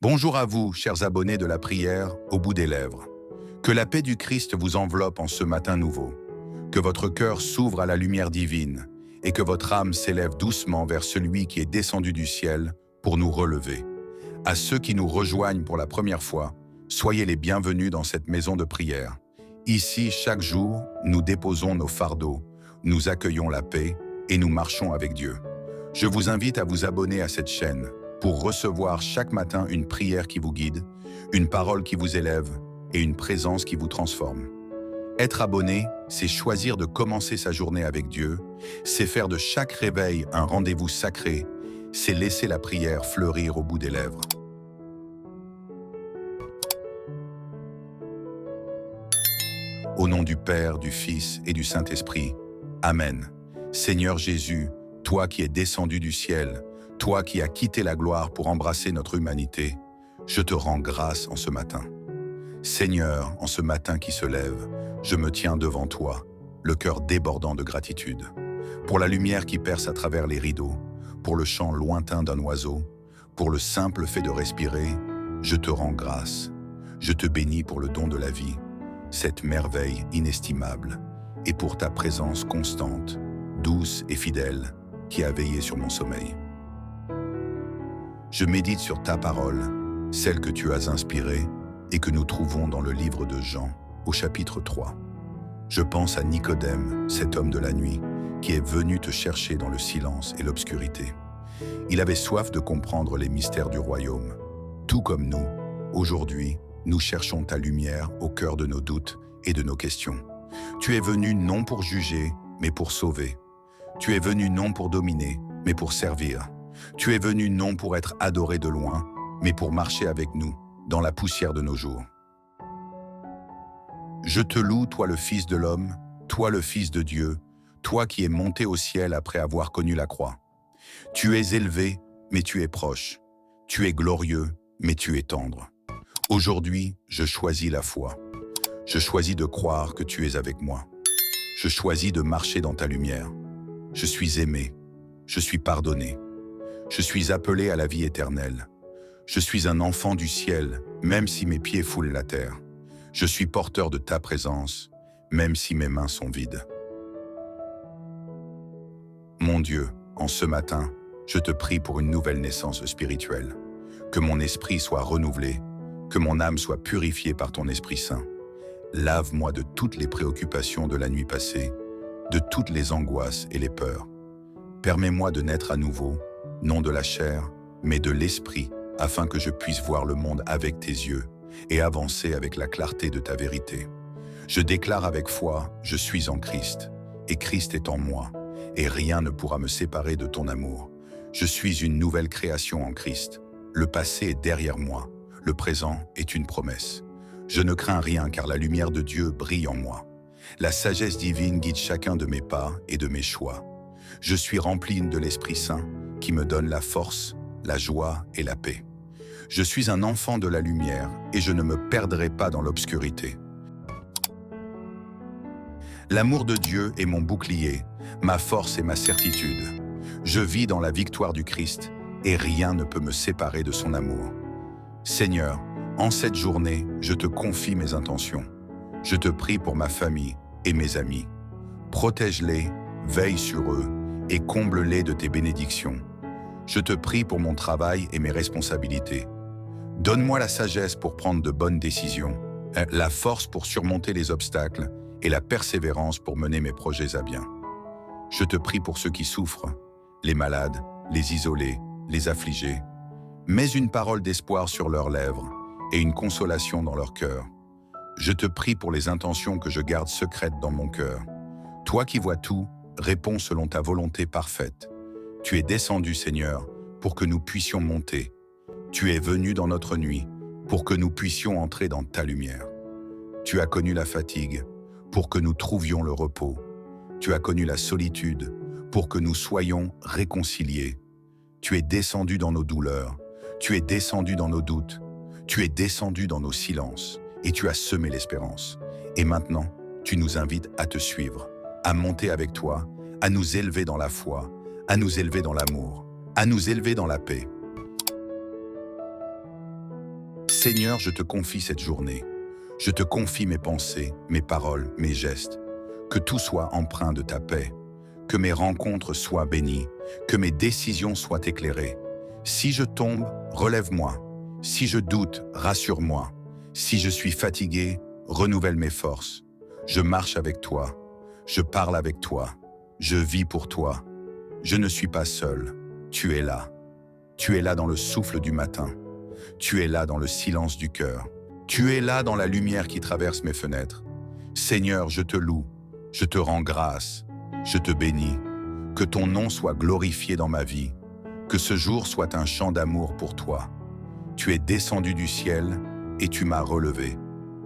Bonjour à vous, chers abonnés de la prière au bout des lèvres. Que la paix du Christ vous enveloppe en ce matin nouveau. Que votre cœur s'ouvre à la lumière divine et que votre âme s'élève doucement vers celui qui est descendu du ciel pour nous relever. À ceux qui nous rejoignent pour la première fois, soyez les bienvenus dans cette maison de prière. Ici, chaque jour, nous déposons nos fardeaux, nous accueillons la paix et nous marchons avec Dieu. Je vous invite à vous abonner à cette chaîne pour recevoir chaque matin une prière qui vous guide, une parole qui vous élève et une présence qui vous transforme. Être abonné, c'est choisir de commencer sa journée avec Dieu, c'est faire de chaque réveil un rendez-vous sacré, c'est laisser la prière fleurir au bout des lèvres. Au nom du Père, du Fils et du Saint-Esprit. Amen. Seigneur Jésus, toi qui es descendu du ciel, toi qui as quitté la gloire pour embrasser notre humanité, je te rends grâce en ce matin. Seigneur, en ce matin qui se lève, je me tiens devant toi, le cœur débordant de gratitude, pour la lumière qui perce à travers les rideaux, pour le chant lointain d'un oiseau, pour le simple fait de respirer, je te rends grâce. Je te bénis pour le don de la vie, cette merveille inestimable, et pour ta présence constante, douce et fidèle, qui a veillé sur mon sommeil. Je médite sur ta parole, celle que tu as inspirée et que nous trouvons dans le livre de Jean, au chapitre 3. Je pense à Nicodème, cet homme de la nuit, qui est venu te chercher dans le silence et l'obscurité. Il avait soif de comprendre les mystères du royaume. Tout comme nous, aujourd'hui, nous cherchons ta lumière au cœur de nos doutes et de nos questions. Tu es venu non pour juger, mais pour sauver. Tu es venu non pour dominer, mais pour servir. Tu es venu non pour être adoré de loin, mais pour marcher avec nous, dans la poussière de nos jours. Je te loue, toi le Fils de l'homme, toi le Fils de Dieu, toi qui es monté au ciel après avoir connu la croix. Tu es élevé, mais tu es proche. Tu es glorieux, mais tu es tendre. Aujourd'hui, je choisis la foi. Je choisis de croire que tu es avec moi. Je choisis de marcher dans ta lumière. Je suis aimé. Je suis pardonné. Je suis appelé à la vie éternelle. Je suis un enfant du ciel, même si mes pieds foulent la terre. Je suis porteur de ta présence, même si mes mains sont vides. Mon Dieu, en ce matin, je te prie pour une nouvelle naissance spirituelle. Que mon esprit soit renouvelé, que mon âme soit purifiée par ton Esprit Saint. Lave-moi de toutes les préoccupations de la nuit passée, de toutes les angoisses et les peurs. Permets-moi de naître à nouveau, non de la chair, mais de l'esprit, afin que je puisse voir le monde avec tes yeux et avancer avec la clarté de ta vérité. Je déclare avec foi, je suis en Christ, et Christ est en moi, et rien ne pourra me séparer de ton amour. Je suis une nouvelle création en Christ. Le passé est derrière moi, le présent est une promesse. Je ne crains rien car la lumière de Dieu brille en moi. La sagesse divine guide chacun de mes pas et de mes choix. Je suis rempli de l'Esprit Saint qui me donne la force, la joie et la paix. Je suis un enfant de la lumière et je ne me perdrai pas dans l'obscurité. L'amour de Dieu est mon bouclier, ma force et ma certitude. Je vis dans la victoire du Christ et rien ne peut me séparer de son amour. Seigneur, en cette journée, je te confie mes intentions. Je te prie pour ma famille et mes amis. Protège-les, veille sur eux et comble-les de tes bénédictions. Je te prie pour mon travail et mes responsabilités. Donne-moi la sagesse pour prendre de bonnes décisions, la force pour surmonter les obstacles et la persévérance pour mener mes projets à bien. Je te prie pour ceux qui souffrent, les malades, les isolés, les affligés. Mets une parole d'espoir sur leurs lèvres et une consolation dans leur cœur. Je te prie pour les intentions que je garde secrètes dans mon cœur. Toi qui vois tout, réponds selon ta volonté parfaite. Tu es descendu, Seigneur, pour que nous puissions monter. Tu es venu dans notre nuit, pour que nous puissions entrer dans ta lumière. Tu as connu la fatigue, pour que nous trouvions le repos. Tu as connu la solitude, pour que nous soyons réconciliés. Tu es descendu dans nos douleurs, tu es descendu dans nos doutes, tu es descendu dans nos silences, et tu as semé l'espérance. Et maintenant, tu nous invites à te suivre, à monter avec toi, à nous élever dans la foi, à nous élever dans l'amour, à nous élever dans la paix. Seigneur, je te confie cette journée. Je te confie mes pensées, mes paroles, mes gestes. Que tout soit empreint de ta paix. Que mes rencontres soient bénies. Que mes décisions soient éclairées. Si je tombe, relève-moi. Si je doute, rassure-moi. Si je suis fatigué, renouvelle mes forces. Je marche avec toi. Je parle avec toi. Je vis pour toi. Je ne suis pas seul. Tu es là. Tu es là dans le souffle du matin. Tu es là dans le silence du cœur. Tu es là dans la lumière qui traverse mes fenêtres. Seigneur, je te loue. Je te rends grâce. Je te bénis. Que ton nom soit glorifié dans ma vie. Que ce jour soit un chant d'amour pour toi. Tu es descendu du ciel et tu m'as relevé.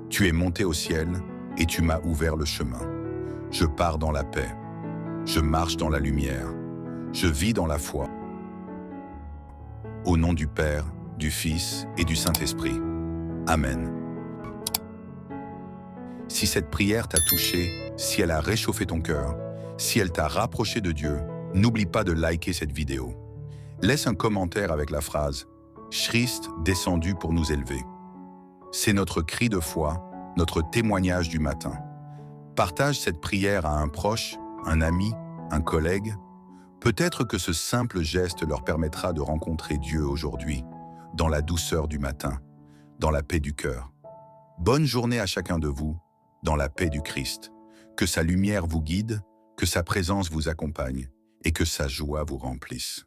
Tu es monté au ciel et tu m'as ouvert le chemin. Je pars dans la paix. Je marche dans la lumière. Je vis dans la foi. Au nom du Père, du Fils et du Saint-Esprit. Amen. Si cette prière t'a touché, si elle a réchauffé ton cœur, si elle t'a rapproché de Dieu, n'oublie pas de liker cette vidéo. Laisse un commentaire avec la phrase « Christ descendu pour nous élever ». C'est notre cri de foi, notre témoignage du matin. Partage cette prière à un proche, un ami, un collègue. Peut-être que ce simple geste leur permettra de rencontrer Dieu aujourd'hui, dans la douceur du matin, dans la paix du cœur. Bonne journée à chacun de vous, dans la paix du Christ. Que sa lumière vous guide, que sa présence vous accompagne et que sa joie vous remplisse.